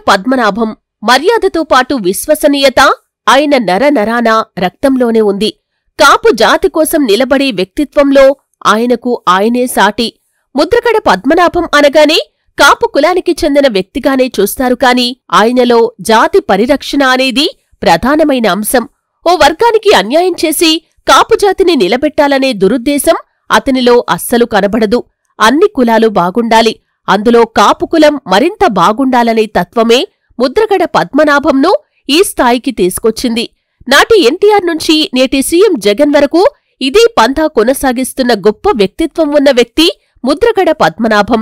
పద్మనాభం మర్యాదతో పాటు విశ్వసనీయత ఆయన నరనరాన రక్తంలోనే ఉంది. కాపు జాతి కోసం నిలబడే వ్యక్తిత్వంలో ఆయనకు ఆయనే సాటి. ముద్రగడ పద్మనాభం అనగానే కాపు కులానికి చెందిన వ్యక్తిగానే చూస్తారు కాని ఆయనలో జాతి పరిరక్షణ అనేది ప్రధానమైన అంశం. ఓ వర్గానికి అన్యాయం చేసి కాపు జాతిని నిలబెట్టాలనే దురుద్దేశం అతనిలో అస్సలు కనబడదు. అన్ని కులాలు బాగుండాలి, అందులో కాపు కులం మరింత బాగుండాలనే తత్వమే ముద్రగడ పద్మనాభంను ఈ స్థాయికి తీసుకొచ్చింది. నాటి ఎన్టీఆర్ నుంచి నేటి సీఎం జగన్ వరకు ఇదే పంథా కొనసాగిస్తున్న గొప్ప వ్యక్తిత్వం ఉన్న వ్యక్తి ముద్రగడ పద్మనాభం.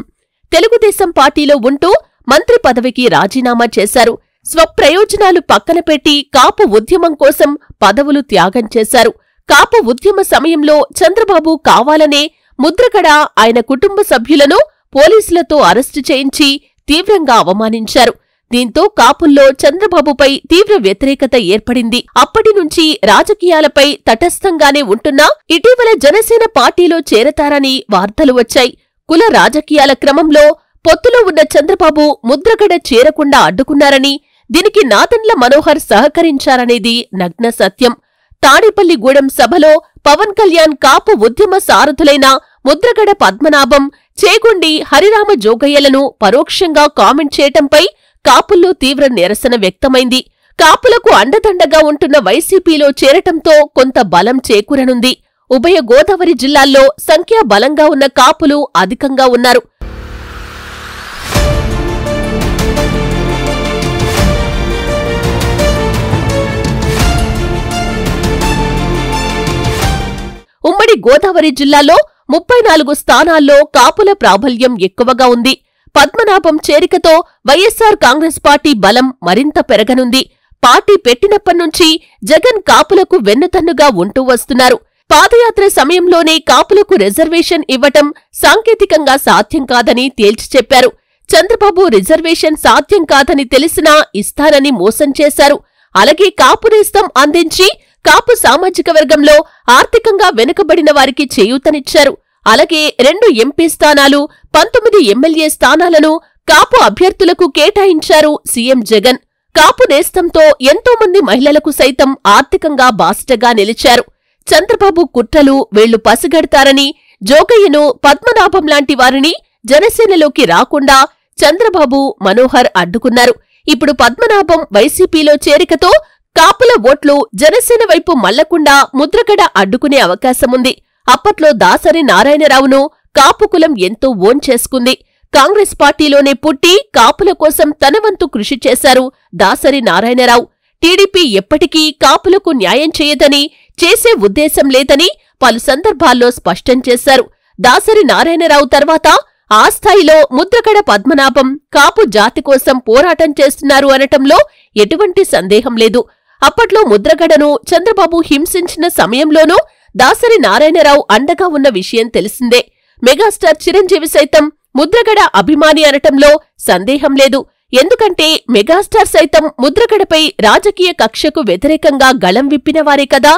తెలుగుదేశం పార్టీలో ఉంటూ మంత్రి పదవికి రాజీనామా చేశారు. స్వప్రయోజనాలు పక్కన పెట్టి కాపు ఉద్యమం కోసం పదవులు త్యాగం చేశారు. కాపు ఉద్యమ సమయంలో చంద్రబాబు కావాలనే ముద్రగడ ఆయన కుటుంబ సభ్యులను పోలీసులతో అరెస్టు చేయించి తీవ్రంగా అవమానించారు. దీంతో కాపుల్లో చంద్రబాబుపై తీవ్ర వ్యతిరేకత ఏర్పడింది. అప్పటినుంచి రాజకీయాలపై తటస్థంగానే ఉంటున్నా ఇటీవల జనసేన పార్టీలో చేరతారని వార్తలు వచ్చాయి. కుల రాజకీయాల క్రమంలో పొత్తులో ఉన్న చంద్రబాబు ముద్రగడ చేరకుండా అడ్డుకున్నారని, దీనికి నాదెండ్ల మనోహర్ సహకరించారనేది నగ్న సత్యం. తాడేపల్లిగూడెం సభలో పవన్ కళ్యాణ్ కాపు ఉద్యమ సారథులైన ముద్రగడ పద్మనాభం, చేగొండి హరిరామ జోగయ్యలను పరోక్షంగా కామెంట్ చేయటంపై కాపుల్లో తీవ్ర నిరసన వ్యక్తమైంది. కాపులకు అండదండగా ఉంటున్న వైసీపీలో చేరటంతో కొంత బలం చేకూరనుంది. ఉభయ గోదావరి జిల్లాల్లో సంఖ్యాబలంగా ఉన్న కాపులు అధికంగా ఉన్నారు. ఉమ్మడి గోదావరి జిల్లాలో 34 స్థానాల్లో కాపుల ప్రాబల్యం ఎక్కువగా ఉంది. పద్మనాభం చేరికతో వైఎస్సార్ కాంగ్రెస్ పార్టీ బలం మరింత పెరగనుంది. పార్టీ పెట్టినప్పట్నుంచి జగన్ కాపులకు వెన్నుతన్నుగా ఉంటూ వస్తున్నారు. పాదయాత్ర సమయంలోనే కాపులకు రిజర్వేషన్ ఇవ్వటం సాంకేతికంగా సాధ్యం కాదని తేల్చి చెప్పారు. చంద్రబాబు రిజర్వేషన్ సాధ్యం కాదని తెలిసినా ఇస్తారని మోసం చేశారు. అలాగే కాపు నేస్తం అందించి కాపు సామాజిక వర్గంలో ఆర్థికంగా వెనుకబడిన వారికి చేయూతనిచ్చారు. అలాగే 2 ఎంపీ స్థానాలు, 19 ఎమ్మెల్యే స్థానాలను కాపు అభ్యర్థులకు కేటాయించారు సీఎం జగన్. కాపు నేస్తంతో ఎంతోమంది మహిళలకు సైతం ఆర్థికంగా బాసటగా నిలిచారు. చంద్రబాబు కుట్రలు వీళ్లు పసిగడతారని జోగయ్యను, పద్మనాభం లాంటి వారిని జనసేనలోకి రాకుండా చంద్రబాబు, మనోహర్ అడ్డుకున్నారు. ఇప్పుడు పద్మనాభం వైసీపీలో చేరికతో కాపుల ఓట్లు జనసేన వైపు మళ్లకుండా ముద్రగడ అడ్డుకునే అవకాశముంది. అప్పట్లో దాసరి నారాయణరావును కాపు కులం ఎంతో ఓన్ చేసుకుంది. కాంగ్రెస్ పార్టీలోనే పుట్టి కాపుల కోసం తన వంతు కృషి చేశారు దాసరి నారాయణరావు. టీడీపీ ఎప్పటికీ కాపులకు న్యాయం చేయదని, చేసే ఉద్దేశం లేదని పలు సందర్భాల్లో స్పష్టం చేశారు. దాసరి నారాయణరావు తర్వాత ఆ స్థాయిలో ముద్రగడ పద్మనాభం కాపు జాతి కోసం పోరాటం చేస్తున్నారు అనటంలో ఎటువంటి సందేహం లేదు. అప్పట్లో ముద్రగడను చంద్రబాబు హింసించిన సమయంలోనూ దాసరి నారాయణరావు అండగా ఉన్న విషయం తెలిసిందే. మెగాస్టార్ చిరంజీవి సైతం ముద్రగడ అభిమాని అనటంలో సందేహం లేదు. ఎందుకంటే మెగాస్టార్ సైతం ముద్రగడపై రాజకీయ కక్షకు వ్యతిరేకంగా గళం విప్పినవారే కదా.